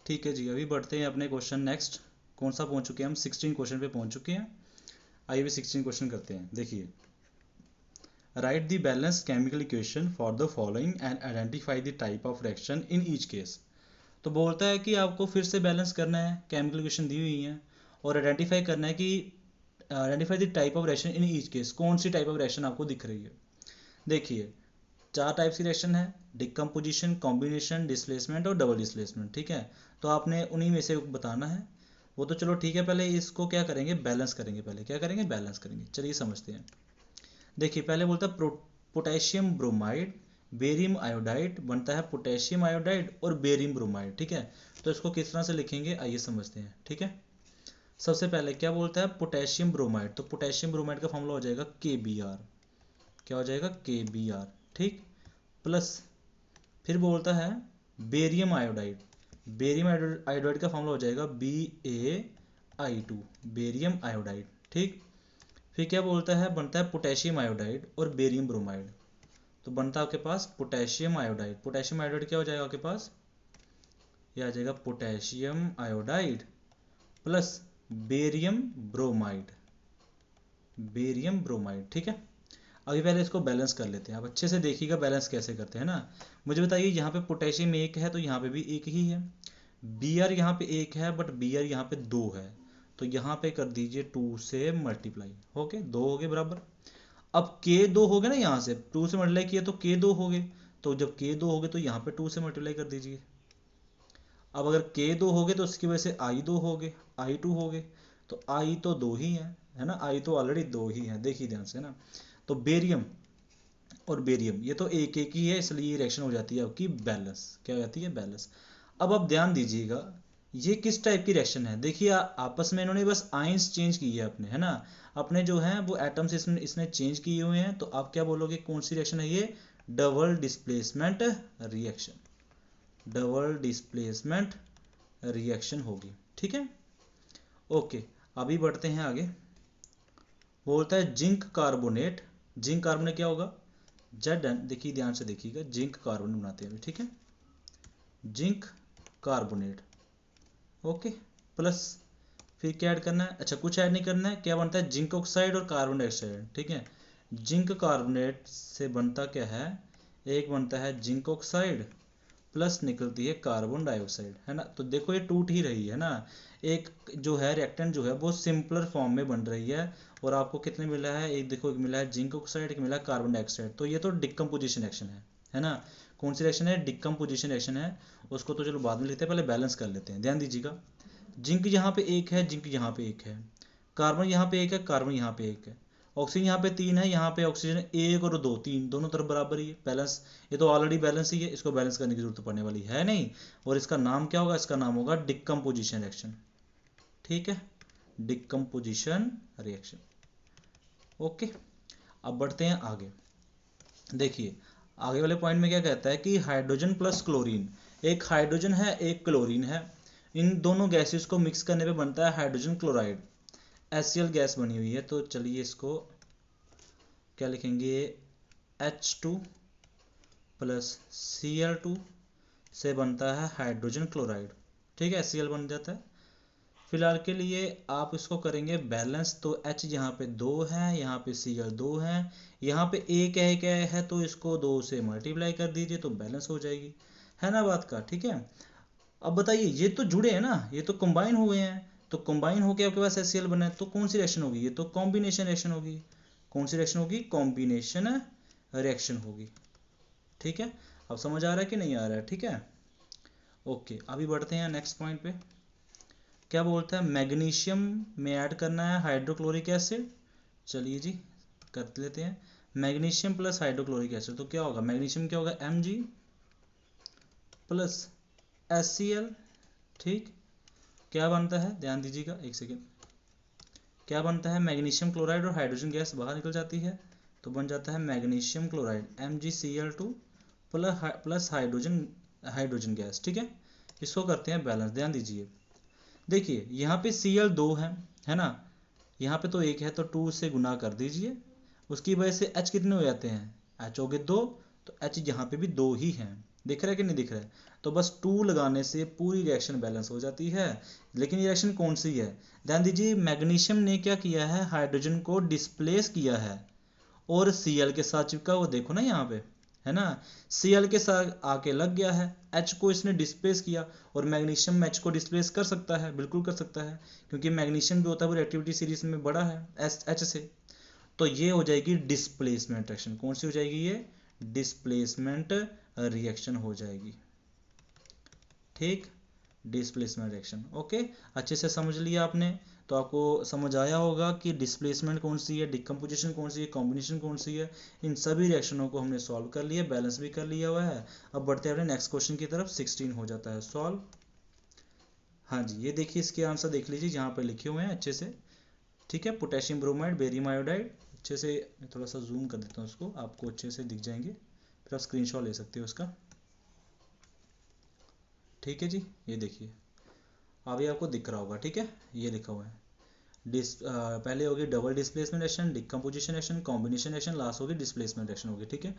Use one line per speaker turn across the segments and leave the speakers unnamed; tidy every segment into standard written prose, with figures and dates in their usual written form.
ठीक है जी, अभी बढ़ते हैं अपने क्वेश्चन नेक्स्ट। कौन सा पहुंच चुके हैं हम? 16 क्वेश्चन पे पहुंच चुके हैं। आइए भी 16 क्वेश्चन करते हैं। देखिए, right the balance chemical equation for the following and identify the type of reaction in each case. तो बोलता है कि आपको फिर से बैलेंस करना है, केमिकल इक्वेशन दी हुई है, और आइडेंटिफाई करना है कि identify the type of reaction in each case, कौन सी टाइप ऑफ रिएक्शन आपको दिख रही है। देखिए, 4 टाइप्स की रिएक्शन है: डिकम्पोजिशन, कॉम्बिनेशन, डिस्प्लेसमेंट और डबल डिस्प्लेसमेंट। ठीक है, तो आपने उन्हीं में से बताना है। वो तो चलो ठीक है, पहले इसको क्या करेंगे, बैलेंस करेंगे। पहले क्या करेंगे, बैलेंस करेंगे। चलिए समझते हैं। देखिए, पहले बोलता है पोटेशियम ब्रोमाइड बेरियम आयोडाइड बनता है पोटेशियम आयोडाइड और बेरियम ब्रोमाइड। ठीक है, तो इसको किस तरह से लिखेंगे आइए समझते हैं। ठीक है, सबसे पहले क्या बोलता है, पोटेशियम ब्रोमाइड। तो पोटेशियम ब्रोमाइड का फॉर्मूला हो जाएगा KBr। क्या हो जाएगा, KBr। ठीक, प्लस फिर बोलता है बेरियम आयोडाइड। बेरियम आयोडाइड का फॉर्मूला हो जाएगा BaI2, बेरियम आयोडाइड। ठीक, फिर क्या बोलता है, बनता है पोटेशियम आयोडाइड और बेरियम ब्रोमाइड। तो बनता है आपके पास पोटेशियम आयोडाइड। पोटेशियम आयोडाइड क्या हो जाएगा आपके पास, ये आ जाएगा potassium iodide plus barium bromide. Barium bromide. ठीक है, अभी पहले इसको बैलेंस कर लेते हैं। आप अच्छे से देखिएगा बैलेंस कैसे करते हैं ना। मुझे बताइए, यहाँ पे पोटेशियम 1 है तो यहाँ पे भी 1 ही है। Br यहाँ पे 1 है बट Br यहाँ पे 2 है, तो यहाँ पे कर दीजिए 2 से मल्टीप्लाई। ओके, 2 हो गए बराबर। अब K2 हो गए ना, यहाँ से 2 से मल्टीप्लाई किया तो K2 हो गए, तो जब K2 हो गए तो यहाँ पे 2 से मल्टीप्लाई कर दीजिए। अब अगर K2 हो गए तो उसकी वजह से I2 हो गए, I2 हो गए, तो I तो 2 ही है ना, I तो ऑलरेडी 2 ही है, देखिए ध्यान से ना। तो बेरियम और बेरियम ये तो एक एक ही है, इसलिए ये रिएक्शन हो जाती है आपकी बैलेंस। क्या हो जाती है, बैलेंस। अब आप ध्यान दीजिएगा, ये किस टाइप की रिएक्शन है। देखिए, आपस में इन्होंने बस आयंस चेंज किए हैं अपने, है ना, अपने जो हैं वो एटम्स इसने चेंज किए हुए हैं। तो आप क्या बोलोगे, कौन सी रिएक्शन है ये, double displacement reaction. Double displacement reaction होगी। ठीक है, ओके, अभी बढ़ते हैं आगे। बोलता है जिंक कार्बोनेट। जिंक कार्बोनेट क्या होगा, जेड। देखिए ध्यान से देखिएगा, जिंक कार्बोनेट बनाते हैं अभी। ठीक है, जिंक कार्बोनेट। ओके, प्लस फिर क्या ऐड करना है, अच्छा कुछ ऐड नहीं करना है। क्या बनता है, जिंक ऑक्साइड और कार्बन डाइऑक्साइड। ठीक है, जिंक कार्बोनेट से बनता क्या है, एक बनता है जिंक ऑक्साइड प्लस निकलती है कार्बन डाइऑक्साइड, है ना। तो देखो ये टूट ही रही है ना, एक जो है रिएक्टेंट जो है वो सिंपलर फॉर्म में बन रही है। और आपको कितने मिला है, एक देखो, एक मिला है जिंक ऑक्साइड, एक मिला है कार्बन डाइऑक्साइड। तो ये तो डिकम्पोजिशन रिएक्शन है ना। कौन सी रिएक्शन है, डिकम्पोजिशन रिएक्शन है। उसको तो चलो बाद में लिखते हैं, पहले बैलेंस कर लेते हैं। ध्यान दीजिएगा, जिंक यहाँ पे 1 है, जिंक यहाँ पे 1 है, कार्बन यहाँ पे 1 है, कार्बन यहाँ पे 1 है, ऑक्सीजन यहाँ पे 3 है, यहाँ पे ऑक्सीजन 1 और 2, 3 दोनों तरफ बराबर ही है, बैलेंस। ये तो ऑलरेडी बैलेंस ही है, इसको बैलेंस करने की जरूरत पड़ने वाली है नहीं। और इसका नाम क्या होगा, इसका नाम होगा डिकम्पोजिशन रिएक्शन। ठीक है, डिकम्पोजिशन रिएक्शन। ओके, अब बढ़ते हैं आगे। देखिए, आगे वाले पॉइंट में क्या कहता है कि हाइड्रोजन प्लस क्लोरीन, एक हाइड्रोजन है एक क्लोरीन है, इन दोनों गैसेस को मिक्स करने पे बनता है हाइड्रोजन क्लोराइड। HCl गैस बनी हुई है, तो चलिए इसको क्या लिखेंगे, H2 प्लस Cl2 से बनता है हाइड्रोजन क्लोराइड। ठीक है, HCl बन जाता है। फिलहाल के लिए आप इसको करेंगे बैलेंस। तो H यहाँ पे 2 है, यहाँ पे Cl 2 है, यहाँ पे एक है तो इसको 2 से मल्टीप्लाई कर दीजिए तो बैलेंस हो जाएगी, है ना बात का। ठीक है, अब बताइए, ये तो जुड़े हैं ना, ये तो कंबाइन हुए हैं, तो कंबाइन होके आपके पास HCl बना है, तो कौन सी रिएक्शन होगी, ये तो कॉम्बिनेशन रिएक्शन होगी। कौन सी रिएक्शन होगी, कॉम्बिनेशन रिएक्शन होगी। ठीक है, अब समझ आ रहा है कि नहीं आ रहा है। ठीक है, ओके, अभी बढ़ते हैं नेक्स्ट पॉइंट पे। क्या बोलता है, मैग्नीशियम में ऐड करना है हाइड्रोक्लोरिक एसिड। चलिए जी कर लेते हैं, मैग्नीशियम प्लस हाइड्रोक्लोरिक एसिड। तो क्या होगा, मैग्नीशियम क्या होगा, Mg प्लस HCl। ठीक, क्या बनता है, ध्यान दीजिएगा एक सेकेंड, क्या बनता है, मैग्नीशियम क्लोराइड और हाइड्रोजन गैस बाहर निकल जाती है, तो बन जाता है magnesium chloride MgCl2 plus hydrogen gas. ठीक है, इसको करते हैं बैलेंस। ध्यान दीजिए, देखिए यहाँ पे Cl 2 है ना, यहाँ पे तो 1 है, तो 2 से गुना कर दीजिए, उसकी वजह से H कितने हो जाते हैं, H हो गए 2, तो H यहाँ पे भी 2 ही हैं। दिख रहा है कि नहीं दिख रहा है? तो बस 2 लगाने से पूरी रिएक्शन बैलेंस हो जाती है। लेकिन ये रिएक्शन कौन सी है? ध्यान दीजिए, मैग्नीशियम ने क्या किया है, हाइड्रोजन को डिस्प्लेस किया है और Cl के साथ चिपका, वो देखो ना यहाँ पे, है ना, Cl के साथ आके लग गया है, H को इसने डिस्प्लेस किया। और मैग्नीशियम H को डिस्प्लेस कर सकता है, बिल्कुल कर सकता है, क्योंकि मैग्नीशियम जो होता है वो रिएक्टिविटी सीरीज में बड़ा है H से। तो ये हो जाएगी डिस्प्लेसमेंट रिएक्शन। कौन सी हो जाएगी ये? डिस्प्लेसमेंट रिएक्शन हो जाएगी। ठीक, डिस्प्लेसमेंट रिएक्शन। ओके, अच्छे से समझ लिया आपने। तो आपको समझ आया होगा कि डिस्प्लेसमेंट कौन सी है, डिकम्पोजिशन कौन सी है, कॉम्बिनेशन कौन सी है। इन सभी रिएक्शनों को हमने सॉल्व कर लिया, बैलेंस भी कर लिया हुआ है। अब बढ़ते हैं अपने नेक्स्ट क्वेश्चन की तरफ। 16 हो जाता है सॉल्व। हाँ जी, ये देखिए, इसके आंसर देख लीजिए जहाँ पे लिखे हुए हैं अच्छे से। ठीक है, पोटेशियम ब्रोमाइड, बेरियम आयोडाइड। अच्छे से मैं थोड़ा सा जूम कर देता हूँ उसको, आपको अच्छे से दिख जाएंगे, फिर आप स्क्रीनशॉट ले सकते हो उसका। ठीक है जी, ये देखिए, अभी आपको दिख रहा होगा। ठीक है, ये लिखा हुआ है पहले होगी double displacement reaction, decomposition reaction, combination reaction, last होगी डिस्प्लेसमेंट रिएक्शन होगी। ठीक है,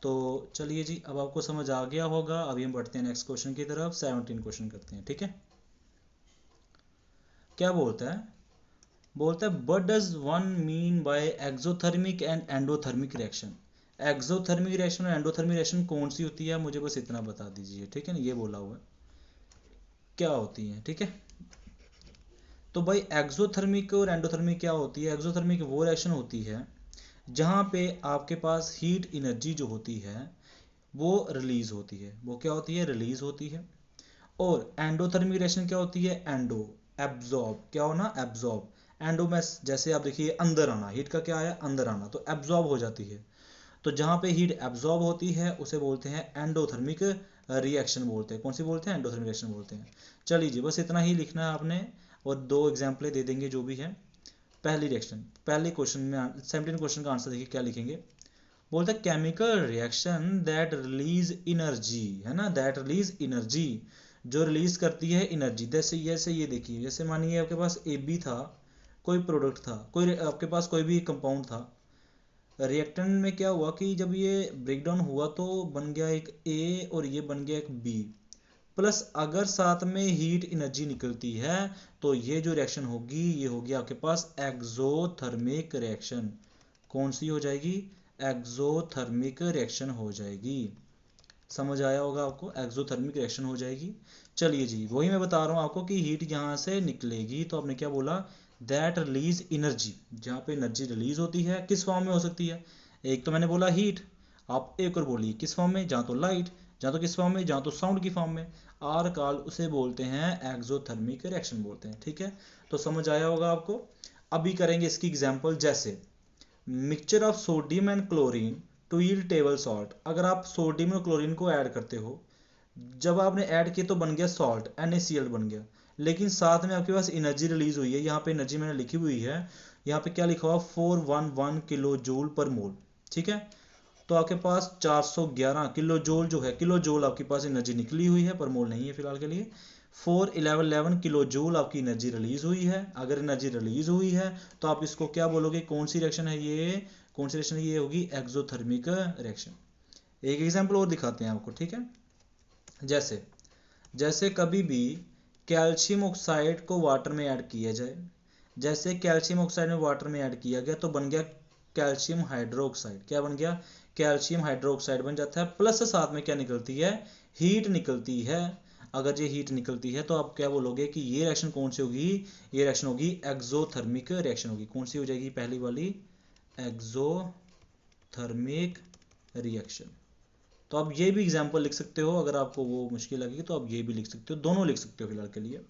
तो चलिए जी, अब आपको समझ आ गया होगा। अभी हम बढ़ते हैं नेक्स्ट क्वेश्चन की तरफ। 17 क्वेश्चन करते हैं। ठीक है, क्या बोलता है? बोलता है what does one mean by exothermic and endothermic reaction. Exothermic reaction और एंडोथर्मिक रिएक्शन कौन सी होती है, मुझे बस इतना बता दीजिए। ठीक है ना, ये बोला हुआ है, क्या होती है। ठीक है, तो भाई एक्सोथर्मिक और एंडोथर्मिक क्या होती है? एक्सोथर्मिक वो रिएक्शन होती है जहाँ पे आपके पास हीट एनर्जी जो होती है वो रिलीज होती है। वो क्या होती है? रिलीज होती है। और एंडोथर्मिक रिएक्शन क्या होती है? एंडो, एब्जॉर्ब, क्या होना? एब्जॉर्ब। एंडो में जैसे आप देखिए अंदर आना, हीट का क्या आया? अंदर आना, तो एब्जॉर्ब हो जाती है। तो जहाँ पे हीट एब्जॉर्ब होती है उसे बोलते हैं एंडोथर्मिक रिएक्शन बोलते हैं। कौन सी बोलते हैं? एंडोथर्मिक रिएक्शन बोलते हैं। चलिए जी, बस इतना ही लिखना है आपने, और 2 एग्जाम्पलें दे देंगे जो भी है। पहली रिएक्शन, पहले क्वेश्चन में 17 क्वेश्चन का आंसर देखिए क्या लिखेंगे। बोलते हैं chemical reaction that release energy, है ना, दैट रिलीज एनर्जी, जो रिलीज करती है एनर्जी। जैसे ये देखिए, जैसे मानिए आपके पास AB था, कोई प्रोडक्ट था, कोई आपके पास कोई भी कंपाउंड था। रिएक्टेंट में क्या हुआ कि जब ये ब्रेकडाउन हुआ तो बन गया एक A और ये बन गया एक B प्लस। अगर साथ में हीट एनर्जी निकलती है तो ये जो रिएक्शन होगी ये होगी आपके पास एक्सोथर्मिक रिएक्शन। कौन सी हो जाएगी? एक्सोथर्मिक रिएक्शन हो जाएगी। समझ आया होगा आपको, एक्सोथर्मिक रिएक्शन हो जाएगी। चलिए जी, वही मैं बता रहा हूँ आपको कि हीट यहाँ से निकलेगी तो आपने क्या बोला? That release energy. जहाँ पे एनर्जी रिलीज होती है किस फॉर्म में हो सकती है? एक तो मैंने बोला हीट, आप एक और बोलिए किस फॉर्म में? जहाँ तो लाइट, जहाँ तो किस फॉर्म में? जहाँ तो साउंड की फॉर्म में। आर काल उसे बोलते हैं एक्सोथर्मिक रिएक्शन बोलते हैं। ठीक है, तो समझ आया होगा आपको। अभी करेंगे इसकी एग्जाम्पल, जैसे mixture of sodium and chlorine to yield table salt. अगर आप सोडियम और क्लोरीन को ऐड करते हो, जब आपने ऐड किया तो बन गया सॉल्ट, NaCl बन गया। लेकिन साथ में आपके पास एनर्जी रिलीज हुई है, यहाँ पे एनर्जी मैंने लिखी हुई है, यहाँ पे क्या लिखा हुआ? 411 किलो जूल पर मोल। ठीक है, तो आपके पास 411 किलो जूल जो है, किलो जूल आपके पास एनर्जी निकली हुई है, पर मोल नहीं है फिलहाल के लिए। 411 किलो जूल आपकी एनर्जी रिलीज हुई है। अगर एनर्जी रिलीज हुई है तो आप इसको क्या बोलोगे? कौन सी रिएक्शन है ये? कौन सी रिएक्शन है ये? होगी एक्सोथर्मिक रिएक्शन। एक एग्जांपल और दिखाते हैं आपको। ठीक है, जैसे जैसे कभी भी कैल्शियम ऑक्साइड को वाटर में ऐड किया जाए, जैसे कैल्शियम ऑक्साइड में वाटर में ऐड किया गया तो बन गया कैल्शियम हाइड्रोक्साइड। क्या बन गया? कैल्शियम हाइड्रोक्साइड बन जाता है। प्लस साथ में क्या निकलती है? हीट निकलती है। अगर ये हीट निकलती है तो आप क्या बोलोगे कि ये रिएक्शन कौन सी होगी? ये रिएक्शन होगी एक्सोथर्मिक रिएक्शन होगी। कौन सी हो जाएगी? पहली वाली, एक्सोथर्मिक रिएक्शन। तो आप ये भी एग्जाम्पल लिख सकते हो, अगर आपको वो मुश्किल लगेगी तो आप ये भी लिख सकते हो, दोनों लिख सकते हो फिलहाल के लिए।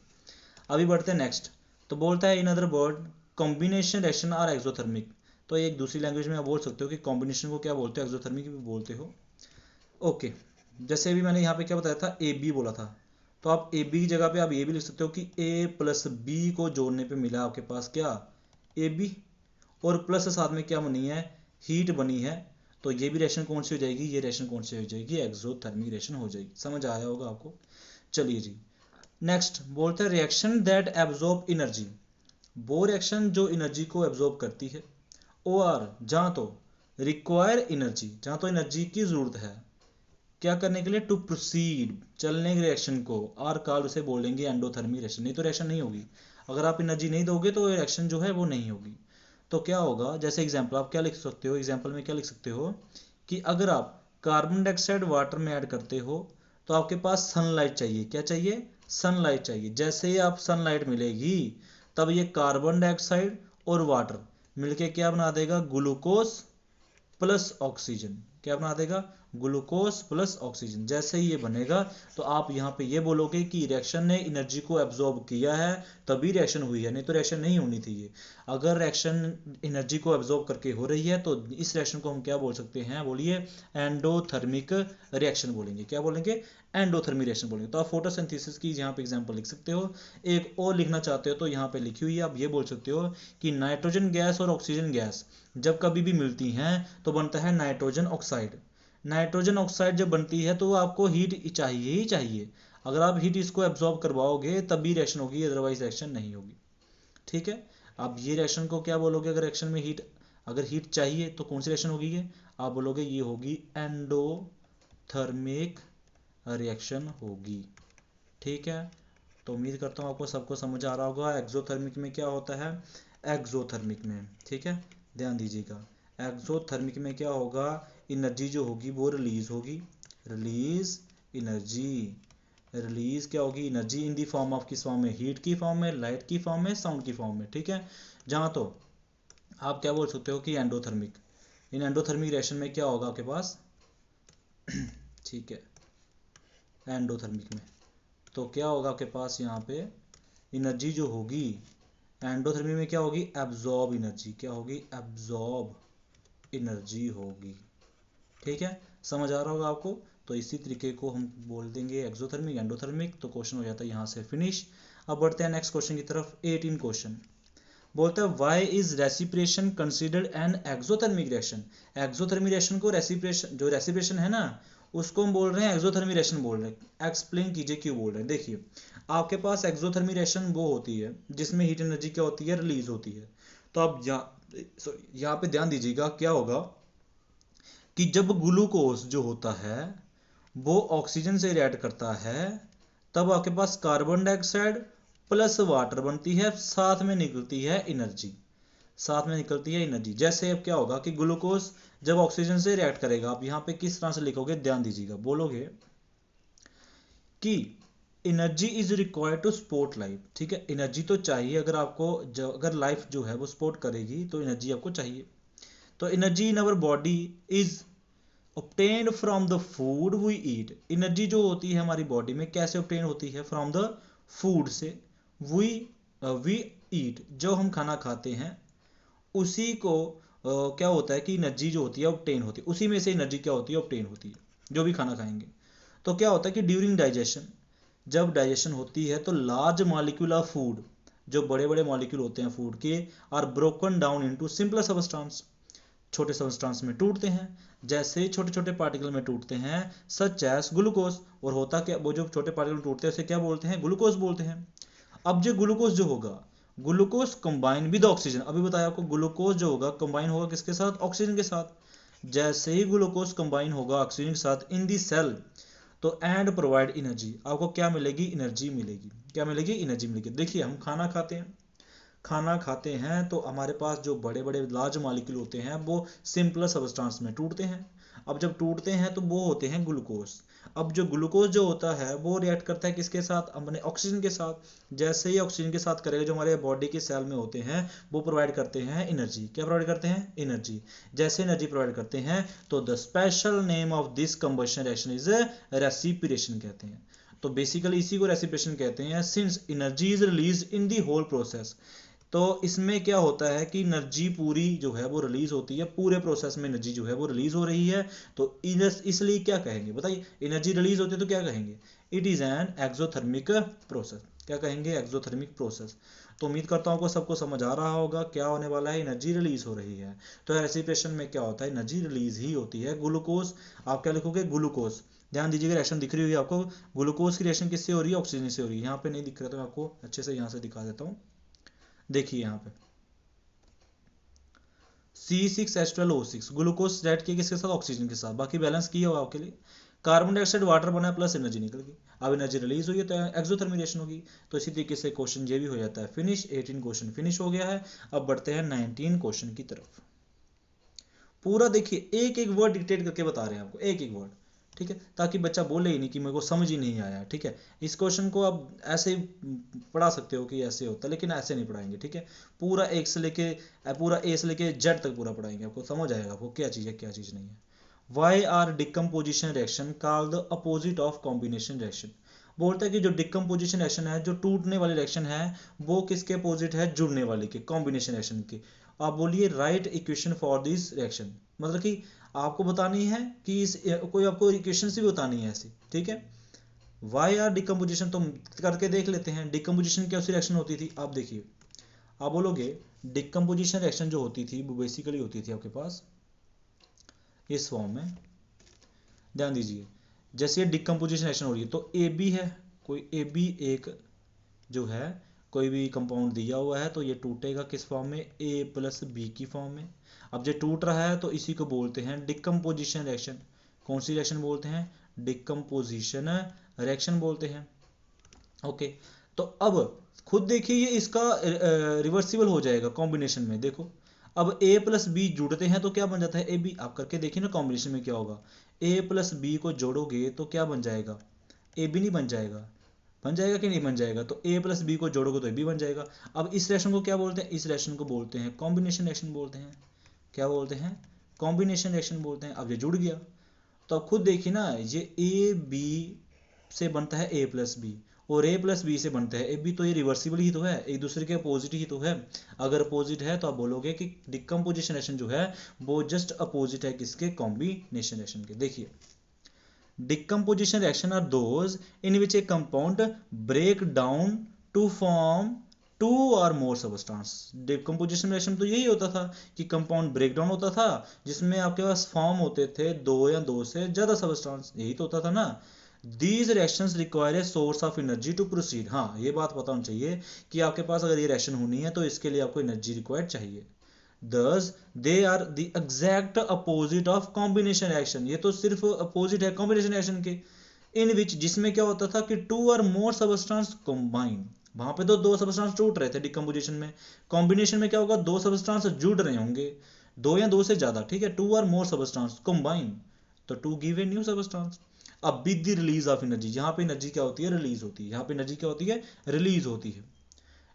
अभी बढ़ते हैं नेक्स्ट। तो बोलता है in other word combination reaction are exothermic. तो एक दूसरी लैंग्वेज में आप बोल सकते हो कि कॉम्बिनेशन को क्या बोलते हो? एक्सोथर्मिक भी बोलते हो। ओके, जैसे भी मैंने यहाँ पे क्या बताया था? AB बोला था, तो आप AB की जगह पे आप ये भी लिख सकते हो कि A प्लस B को जोड़ने पे मिला आपके पास क्या? AB, और प्लस साथ में क्या बनी है? हीट बनी है। तो ये भी रिएक्शन कौन सी हो जाएगी? ये रिएक्शन कौन सी हो जाएगी? एक्सोथर्मिक रिएक्शन हो जाएगी। समझ आया होगा आपको। चलिए जी, नेक्स्ट बोलते हैं रिएक्शन दैट एब्जॉर्ब एनर्जी। वो रिएक्शन जो एनर्जी को एब्जॉर्ब करती है। OR जहाँ तो रिक्वायर एनर्जी, जहाँ तो एनर्जी की जरूरत है। क्या करने के लिए, टू प्रोसीड, चलने के रिएक्शन को, आर काल उसे बोलेंगे एंडोथर्मी रिएक्शन, नहीं तो रिएक्शन नहीं होगी। अगर आप एनर्जी नहीं दोगे तो रिएक्शन जो है वो नहीं होगी। तो क्या होगा, जैसे एग्जांपल आप क्या लिख सकते हो, एग्जांपल में क्या लिख सकते हो कि अगर आप कार्बन डाइऑक्साइड वाटर में ऐड करते हो तो आपके पास सनलाइट चाहिए, क्या चाहिए, सनलाइट चाहिए। जैसे ही आप सनलाइट मिलेगी तब ये कार्बन डाइऑक्साइड और वाटर मिलके क्या बना देगा, ग्लूकोज प्लस ऑक्सीजन, क्या बना देगा, ग्लूकोज प्लस ऑक्सीजन। जैसे ही ये बनेगा तो आप यहाँ पे ये बोलोगे कि रिएक्शन ने एनर्जी को एब्जॉर्ब किया है तभी रिएक्शन हुई है, नहीं तो रिएक्शन नहीं होनी थी ये। अगर रिएक्शन एनर्जी को एब्जॉर्ब करके हो रही है तो इस रिएक्शन को हम क्या बोल सकते हैं, बोलिए एंडोथर्मिक रिएक्शन बोलेंगे। क्या बोलेंगे, एंडोथर्मिक रिएक्शन बोलेंगे। तो आप फोटोसिंथेसिस की यहाँ पे एग्जांपल लिख सकते हो। एक और लिखना चाहते हो तो यहाँ पे लिखी हुई है, आप ये बोल सकते हो कि नाइट्रोजन गैस और ऑक्सीजन गैस जब कभी भी मिलती हैं तो बनता है नाइट्रोजन ऑक्साइड। नाइट्रोजन ऑक्साइड जब बनती है तो आपको हीट चाहिए ही चाहिए। अगर आप हीट इसको एब्जॉर्ब करवाओगे तभी रिएक्शन होगी, अदरवाइज रिएक्शन नहीं होगी। ठीक है, आप ये रिएक्शन को क्या बोलोगे, अगर रिएक्शन में हीट, अगर हीट चाहिए तो कौन सी रिएक्शन होगी ये, आप बोलोगे ये होगी एंडोथर्मिक रिएक्शन होगी। ठीक है, तो उम्मीद करता हूँ आपको सबको समझ आ रहा होगा। एक्सोथर्मिक में क्या होता है, एक्सोथर्मिक में, ठीक है ध्यान दीजिएगा, एक्सोथर्मिक में क्या होगा, एनर्जी जो होगी वो रिलीज होगी, रिलीज एनर्जी, रिलीज क्या होगी, energy in the form of, किस फॉर्म में, हीट की फॉर्म में, लाइट की फॉर्म में, साउंड की फॉर्म में। ठीक है, जहाँ तो आप क्या बोल सकते हो कि एंडोथर्मिक, इन एंडोथर्मिक रिएक्शन में क्या होगा आपके पास ठीक है, एंडोथर्मिक में तो क्या होगा आपके पास, यहाँ पे एनर्जी जो होगी एंडोथर्मी में क्या होगी, एब्जॉर्ब एनर्जी, क्या होगी, एब्जॉर्ब एनर्जी होगी। ठीक है, समझ आ रहा होगा आपको। तो इसी तरीके को हम बोल देंगे एक्सोथर्मिक, एंडोथर्मिक, तो क्वेश्चन हो जाता है यहाँ से फिनिश। अब बढ़ते हैं नेक्स्ट क्वेश्चन की तरफ। 18 क्वेश्चन बोलता है why is respiration considered an exothermic reaction. Exothermic reaction को रेसिप्रेशन, जो रेसिप्रेशन है ना उसको हम बोल रहे हैं एक्सोथर्मिक रिएक्शन बोल रहे हैं। एक्सप्लेन कीजिए क्यों बोल रहे हैं। देखिए आपके पास एक्सोथर्मिक रिएक्शन वो होती है जिसमें हीट एनर्जी क्या होती है, रिलीज होती है। तो आप यहाँ पे ध्यान दीजिएगा क्या होगा कि जब ग्लूकोज जो होता है वो ऑक्सीजन से रिएक्ट करता है तब आपके पास कार्बन डाइऑक्साइड प्लस वाटर बनती है, साथ में निकलती है एनर्जी, साथ में निकलती है एनर्जी। जैसे अब क्या होगा कि ग्लूकोज जब ऑक्सीजन से रिएक्ट करेगा, आप यहाँ पे किस तरह से लिखोगे, ध्यान दीजिएगा, बोलोगे कि energy is required to support life. ठीक है, एनर्जी तो चाहिए, अगर आपको अगर लाइफ जो है वो सपोर्ट करेगी तो एनर्जी आपको चाहिए। तो energy in our body is obtained from the food we eat। Energy जो होती है हमारी बॉडी में कैसे obtain होती है, from the food से, we eat, जो हम खाना खाते हैं उसी को क्या होता है कि एनर्जी जो होती है obtain होती है, उसी में से एनर्जी क्या होती है, obtain होती है, जो भी खाना खाएंगे। तो क्या होता है कि ड्यूरिंग डाइजेशन, जब डाइजेशन होती है तो लार्ज मॉलिक्यूल ऑफ फूड, जो बड़े बड़े मॉलिक्यूल होते हैं फूड के, are broken down into simple substance, छोटे सबस्टेंस में टूटते हैं। जैसे ही छोटे छोटे पार्टिकल में टूटते हैं सच एस ग्लूकोज, और होता क्या, वो जो छोटे पार्टिकल टूटते हैं उसे क्या बोलते हैं, ग्लूकोज बोलते हैं। अब जो ग्लूकोज जो होगा, ग्लूकोज कंबाइन विद ऑक्सीजन, अभी बताया आपको ग्लूकोज जो होगा कंबाइन होगा किसके साथ, ऑक्सीजन के साथ। जैसे ही ग्लूकोज कंबाइन होगा ऑक्सीजन के साथ इन दी सेल तो एंड प्रोवाइड एनर्जी, आपको क्या मिलेगी, एनर्जी मिलेगी, क्या मिलेगी, एनर्जी मिलेगी। देखिए हम खाना खाते हैं, खाना खाते हैं तो हमारे पास जो बड़े बड़े लार्ज मॉलिक्यूल होते हैं वो सिंपल सबस्टेंस में टूटते हैं। अब जब टूटते हैं तो वो होते हैं ग्लूकोज। अब जो ग्लूकोज जो होता है वो रिएक्ट करता है किसके साथ, अपने ऑक्सीजन के साथ। जैसे ही ऑक्सीजन के साथ करेगा, जो हमारे बॉडी के सेल में होते हैं वो प्रोवाइड करते हैं एनर्जी। क्या प्रोवाइड करते हैं, एनर्जी। जैसे एनर्जी प्रोवाइड करते हैं तो the special name of this combustion reaction is respiration कहते हैं। तो बेसिकली इसी को रेसिपिरेशन कहते हैं, since energy is release in the whole process. तो इसमें क्या होता है कि एनर्जी पूरी जो है वो रिलीज होती है, पूरे प्रोसेस में एनर्जी जो है वो रिलीज हो रही है। तो इसलिए क्या कहेंगे बताइए, एनर्जी रिलीज होती है तो क्या कहेंगे, it is an exothermic process. क्या कहेंगे, एक्सोथर्मिक प्रोसेस। तो उम्मीद करता हूँ आपको सबको समझ आ रहा होगा क्या होने वाला है, एनर्जी रिलीज हो रही है। तो रेसिपिरेशन में क्या होता है, एनर्जी रिलीज ही होती है। ग्लूकोज, आप क्या लिखोगे, ग्लूकोज, ध्यान दीजिएगा रिएक्शन दिख रही हुई आपको, ग्लूकोज की रिएक्शन किससे हो रही है, ऑक्सीजन से हो रही है। यहाँ पे नहीं दिख रहा तो मैं आपको अच्छे से यहाँ से दिखा देता हूँ। देखिए यहाँ पे C6H12O6 ग्लूकोज रिएक्ट किया किसके साथ, ऑक्सीजन के साथ, बाकी बैलेंस किया हुआ आपके लिए। कार्बन डाइऑक्साइड वाटर बना प्लस एनर्जी निकल गई, अब एनर्जी रिलीज हुई है तो एक्सोथर्मी रिएक्शन होगी। तो इसी तरीके से क्वेश्चन ये भी हो जाता है फिनिश। 18 क्वेश्चन फिनिश हो गया है। अब बढ़ते हैं 19 क्वेश्चन की तरफ। पूरा देखिए एक एक वर्ड डिक्टेट करके बता रहे हैं आपको, एक एक वर्ड, ठीक है, ताकि बच्चा बोले ही नहीं कि मेरे को समझ ही नहीं आया, ठीक है। इस क्वेश्चन को आप ऐसे पढ़ा सकते हो कि ऐसे होता है, लेकिन ऐसे नहीं पढ़ाएंगे, ठीक है। पूरा एक से लेके पूरा ए से लेके जेड तक पूरा पढ़ाएंगे, आपको समझ आएगा आपको क्या चीज़ है क्या चीज़ नहीं है। Why are decomposition reaction called the opposite of combination reaction. बोलता है कि जो डिकम्पोजिशन रिएक्शन है, जो टूटने वाली रिएक्शन है, वो किसके अपोजिट है, जुड़ने वाली के, कॉम्बिनेशन रिएक्शन की। आप बोलिए right equation for this reaction, मतलब कि आपको बतानी है कि इस कोई आपको इक्वेशन भी बतानी है ऐसी, ठीक है। वाई आर डिकम्पोजिशन तो करके देख लेते हैं। डिकम्पोजिशन क्या सी रिएक्शन होती थी, आप देखिए, आप बोलोगे डिकम्पोजिशन रिएक्शन जो होती थी वो बेसिकली होती थी आपके पास इस फॉर्म में। ध्यान दीजिए, जैसे ये डिकम्पोजिशन रिएक्शन हो रही है तो ए बी है, कोई ए बी एक जो है कोई भी कंपाउंड दिया हुआ है, तो ये टूटेगा किस फॉर्म में, ए प्लस बी की फॉर्म में। अब जो टूट रहा है तो इसी को बोलते हैं डिकम्पोजिशन रिएक्शन। कौन सी रिएक्शन बोलते हैं, डिकम्पोजिशन रिएक्शन बोलते हैं। ओके, तो अब खुद देखिए ये इसका रिवर्सिबल हो जाएगा कॉम्बिनेशन में। देखो अब ए प्लस बी जुड़ते हैं तो क्या बन जाता है, ए बी। आप करके देखिए ना कॉम्बिनेशन में क्या होगा, ए प्लस बी को जोड़ोगे तो क्या बन जाएगा, ए बी नहीं बन जाएगा, बन जाएगा कि नहीं बन जाएगा, तो ए प्लस बी को जोड़ोगे तो ए बी बन जाएगा। अब इस रिएक्शन को क्या बोलते हैं, इस रिएक्शन को बोलते हैं कॉम्बिनेशन रिएक्शन बोलते हैं। क्या बोलते हैं, कॉम्बिनेशन रिएक्शन बोलते हैं। अब ये जुड़ गया तो अब खुद देखिए ना, ये ए बी से बनता है ए प्लस बी और ए प्लस बी से बनता है ए बी, तो ये रिवर्सिबल ही तो है, एक दूसरे के अपोजिट ही तो है। अगर अपोजिट है तो आप बोलोगे कि डिकम्पोजिशन रिएक्शन जो है वो जस्ट अपोजिट है किसके, कॉम्बिनेशन रिएक्शन के। देखिए decomposition reaction are those in which a compound break down to form two और मोर सबस्टांस। डिकम्पोजिशन रिएक्शन तो यही होता था कि कंपाउंड ब्रेक डाउन होता था जिसमें आपके पास फॉर्म होते थे दो या दो से ज्यादा सबस्टांस, यही तो होता था ना। These reactions require a source of energy to proceed. हाँ, ये बात पता होनी चाहिए कि आपके पास अगर ये रिएक्शन होनी है तो इसके लिए आपको एनर्जी रिक्वायर्ड चाहिए। Thus, they are the exact opposite of combination reaction। ये तो सिर्फ अपोजिट है कॉम्बिनेशन रिएक्शन के। इन विच, जिसमें क्या होता था कि टू और मोर सबस्टांस कंबाइन, वहां पे तो दो सबस्टांस टूट रहे थे डिकम्पोजिशन में। कॉम्बिनेशन में क्या होगा, दो सबस्टांस जुड़ रहे होंगे, दो या दो से ज्यादा, ठीक है, टू और मोर सबस्टांस कंबाइन, तो to give a new substance. अब with the release of energy, यहाँ पे एनर्जी क्या होती है, रिलीज होती है। यहाँ पे एनर्जी क्या होती है, रिलीज होती है।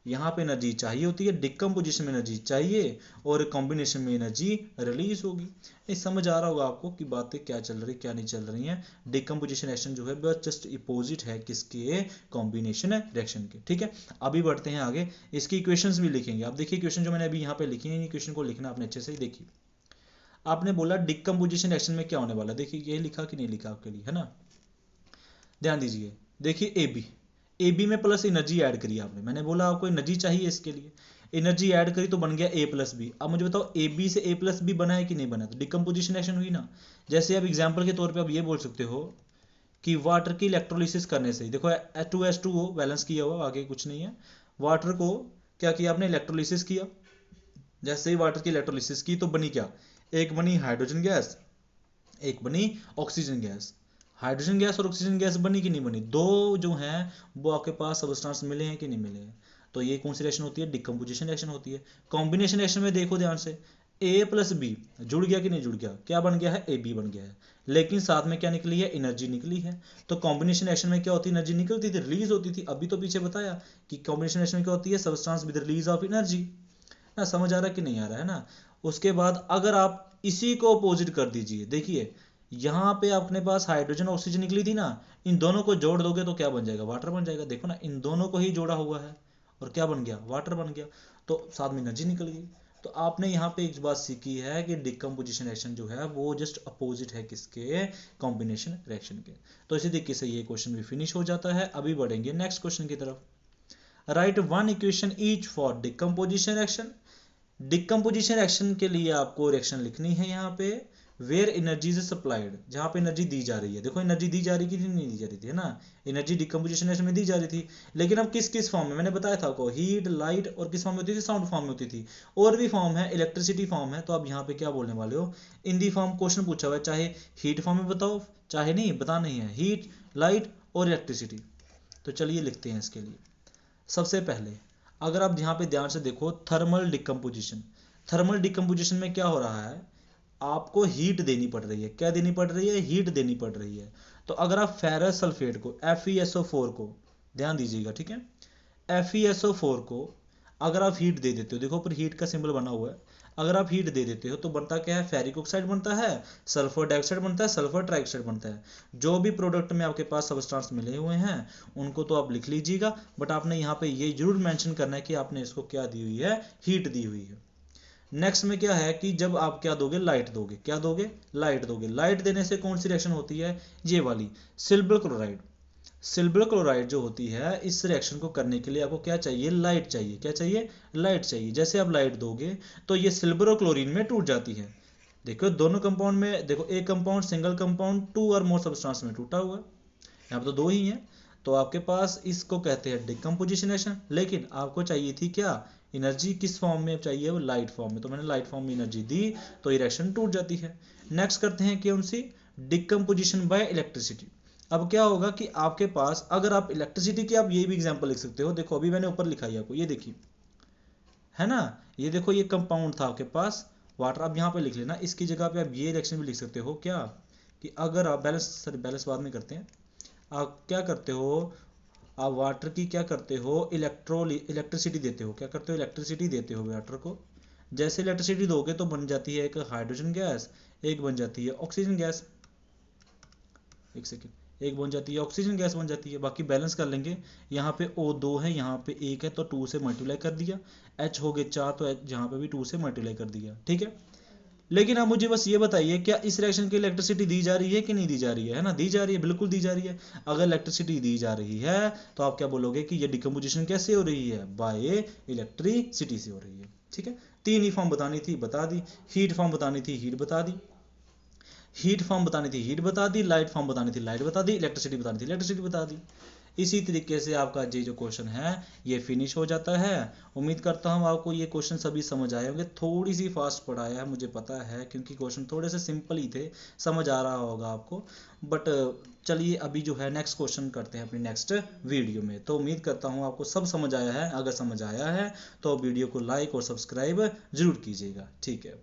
यहाँ पे एनर्जी चाहिए होती है, डिकम्पोजिशन में एनर्जी चाहिए और कॉम्बिनेशन में एनर्जी रिलीज होगी। ये समझ आ रहा होगा आपको कि बातें क्या चल रही क्या नहीं चल रही हैं। डिकम्पोजिशन रिएक्शन जो है बस जस्ट अपोजिट है किसके, कॉम्बिनेशन रिएक्शन के, ठीक है। अभी बढ़ते हैं आगे, इसकी इक्वेशंस भी लिखेंगे। आप देखिए इक्वेशन जो मैंने अभी यहाँ पे लिखी है, इक्वेशन को लिखना आपने अच्छे से ही देखिए। आपने बोला डिकम्पोजिशन रिएक्शन में क्या होने वाला, देखिए ये लिखा कि नहीं लिखा आपके लिए, है ना। ध्यान दीजिए, देखिए ए बी, ए बी में प्लस एनर्जी ऐड करी आपने, मैंने बोला आपको एनर्जी चाहिए इसके लिए, एनर्जी ऐड करी तो बन गया ए प्लस बी। अब मुझे बताओ ए बी से ए प्लस बी बना है कि नहीं बना, तो डिकम्पोजिशन रिएक्शन हुई ना। जैसे अब एग्जांपल के तौर पे आप ये बोल सकते हो कि वाटर की इलेक्ट्रोलिसिस करने से, देखो H2SO बैलेंस किया हुआ, आगे कुछ नहीं है। वाटर को क्या किया आपने, इलेक्ट्रोलिसिस किया। जैसे ही वाटर की इलेक्ट्रोलिसिस की तो बनी क्या, एक बनी हाइड्रोजन गैस, एक बनी ऑक्सीजन गैस। हाइड्रोजन गैस और ऑक्सीजन गैस बनी कि नहीं बनी, दो जो हैं वो आपके पास सबस्टांस मिले हैं कि नहीं मिले हैं। तो ये कौन सी रिएक्शन होती है, डिकम्पोजिशन रिएक्शन होती है। कॉम्बिनेशन रिएक्शन में देखो ध्यान से, ए प्लस बी जुड़ गया कि नहीं जुड़ गया, क्या बन गया है, ए बी बन गया है, लेकिन साथ में क्या निकली है, एनर्जी निकली है। तो कॉम्बिनेशन रिएक्शन में क्या होती है, एनर्जी निकलती थी, रिलीज होती थी। अभी तो पीछे बताया कि कॉम्बिनेशन रिएक्शन में क्या होती है, substance with release of energy ना। समझ आ रहा है कि नहीं आ रहा है ना। उसके बाद अगर आप इसी को अपोजिट कर दीजिए, देखिए यहाँ पे अपने पास हाइड्रोजन ऑक्सीजन निकली थी ना, इन दोनों को जोड़ दोगे तो क्या बन जाएगा, वाटर बन जाएगा। देखो ना, इन दोनों को ही जोड़ा हुआ है और क्या बन गया, वाटर बन गया, तो साथ में एनर्जी निकल गई। तो आपने यहाँ पे एक बात सीखी है कि डिकम्पोजिशन रिएक्शन जो है वो जस्ट अपोजिट है किसके, कॉम्बिनेशन रिएक्शन के। तो इसी तरीके से ये क्वेश्चन भी फिनिश हो जाता है। अभी बढ़ेंगे नेक्स्ट क्वेश्चन की तरफ। Right one equation each for decomposition reaction. Decomposition reaction के लिए आपको रिएक्शन लिखनी है यहाँ पे वेयर एनर्जी इज सप्लाइड, जहाँ पे एनर्जी दी जा रही है। देखो एनर्जी दी जा रही थी नहीं दी जा रही थी, है ना, एनर्जी डिकम्पोजिशन में दी जा रही थी, लेकिन अब किस किस फॉर्म में, मैंने बताया था आपको, हीट, लाइट, और किस फॉर्म में होती थी, साउंड फॉर्म में होती थी। और भी फॉर्म है, इलेक्ट्रिसिटी फॉर्म है, तो आप यहाँ पे क्या बोलने वाले हो, इन दी फॉर्म क्वेश्चन पूछा हुआ है, चाहे हीट फॉर्म में बताओ चाहे नहीं बता नहीं है, हीट, लाइट और इलेक्ट्रिसिटी। तो चलिए लिखते हैं इसके लिए। सबसे पहले अगर आप यहाँ पे ध्यान से देखो, थर्मल डिकम्पोजिशन, थर्मल डिकम्पोजिशन में क्या हो रहा है, आपको हीट देनी पड़ रही है। क्या देनी पड़ रही है, हीट देनी पड़ रही है। तो अगर आप फेरस सल्फेट को, FeSO4 को, ध्यान दीजिएगा ठीक है, FeSO4 को अगर आप हीट दे देते हो, देखो ऊपर हीट का सिंबल बना हुआ है, अगर आप हीट दे देते हो तो बनता क्या है, फेरिक ऑक्साइड बनता है, सल्फर डाइऑक्साइड बनता है, सल्फर ट्राइऑक्साइड बनता है। जो भी प्रोडक्ट में आपके पास सबस्टांस मिले हुए हैं उनको तो आप लिख लीजिएगा, बट आपने यहाँ पे ये जरूर मेंशन करना है कि आपने इसको क्या दी हुई है, हीट दी हुई है। नेक्स्ट में क्या है कि जब आप क्या दोगे, लाइट दोगे, क्या दोगे, लाइट दोगे। लाइट देने से कौन सी रिएक्शन होती है, ये वाली, सिल्वर क्लोराइड। सिल्वर क्लोराइड जो होती है, इस रिएक्शन को करने के लिए आपको क्या चाहिए, लाइट चाहिए। क्या चाहिए, लाइट चाहिए। जैसे आप लाइट दोगे तो ये सिल्वर और क्लोरीन में टूट जाती है। देखो दोनों कंपाउंड में, देखो एक कंपाउंड सिंगल कंपाउंड 2 और मोर सब्सटेंस में टूटा हुआ है, यहाँ पे तो 2 ही हैं, तो आपके पास इसको कहते हैं डिकम्पोजिशन रिएक्शन। लेकिन आपको चाहिए थी क्या, एनर्जी, किस फॉर्म में चाहिए, वो लाइट फॉर्म में, तो मैंने लाइट फॉर्म में एनर्जी दी तो ये रिएक्शन टूट जाती है। नेक्स्ट करते हैं कौन सी, डिकम्पोजिशन बाय इलेक्ट्रिसिटी। अब क्या होगा कि आपके पास, अगर आप इलेक्ट्रिसिटी की, आप ये भी एग्जांपल लिख सकते हो, देखो अभी मैंने ऊपर लिखा है आपको, ये देखिए, है ना, ये देखो ये कंपाउंड था आपके पास वाटर, अब यहाँ पे लिख लेना, इसकी जगह पे आप ये रिएक्शन भी लिख सकते हो, क्या कि अगर आप बैलेंस बाद में करते हैं, आप क्या करते हो, आप वाटर की क्या करते हो, इलेक्ट्रिसिटी देते हो, क्या करते हो, इलेक्ट्रिसिटी देते हो वाटर को। जैसे इलेक्ट्रिसिटी दोगे तो बन जाती है एक हाइड्रोजन गैस, एक बन जाती है ऑक्सीजन गैस, एक सेकेंड, एक बन जाती है ऑक्सीजन गैस बन जाती है। बाकी बैलेंस कर लेंगे, यहाँ पे O2 है, यहाँ पे 1 है, तो 2 से मल्टीप्लाई कर दिया, H हो गए 4, तो यहाँ पे भी 2 से मल्टीप्लाई कर दिया, ठीक है। लेकिन आप मुझे बस ये बताइए, क्या इस रिएक्शन की इलेक्ट्रिसिटी दी जा रही है कि नहीं दी जा रही है ना, दी जा रही है, बिल्कुल दी जा रही है। अगर इलेक्ट्रिसिटी दी जा रही है तो आप क्या बोलोगे कि ये डिकम्पोजिशन कैसे हो रही है, बाय इलेक्ट्रिसिटी से हो रही है, ठीक है। 3 ही फॉर्म बतानी थी, बता दी। हीट फॉर्म बतानी थी, हीट बता दी। हीट फॉर्म बतानी थी, हीट बता दी। लाइट फॉर्म बतानी थी, लाइट बता दी। इलेक्ट्रिसिटी बतानी थी, इलेक्ट्रिसिटी बता दी। इसी तरीके से आपका ये जो क्वेश्चन है ये फिनिश हो जाता है। उम्मीद करता हूँ आपको ये क्वेश्चन सभी समझ आए होंगे। थोड़ी सी फास्ट पढ़ाया है मुझे पता है, क्योंकि क्वेश्चन थोड़े से सिंपल ही थे, समझ आ रहा होगा आपको। बट चलिए अभी जो है नेक्स्ट क्वेश्चन करते हैं अपनी नेक्स्ट वीडियो में। तो उम्मीद करता हूँ आपको सब समझ आया है। अगर समझ आया है तो वीडियो को लाइक और सब्सक्राइब जरूर कीजिएगा, ठीक है।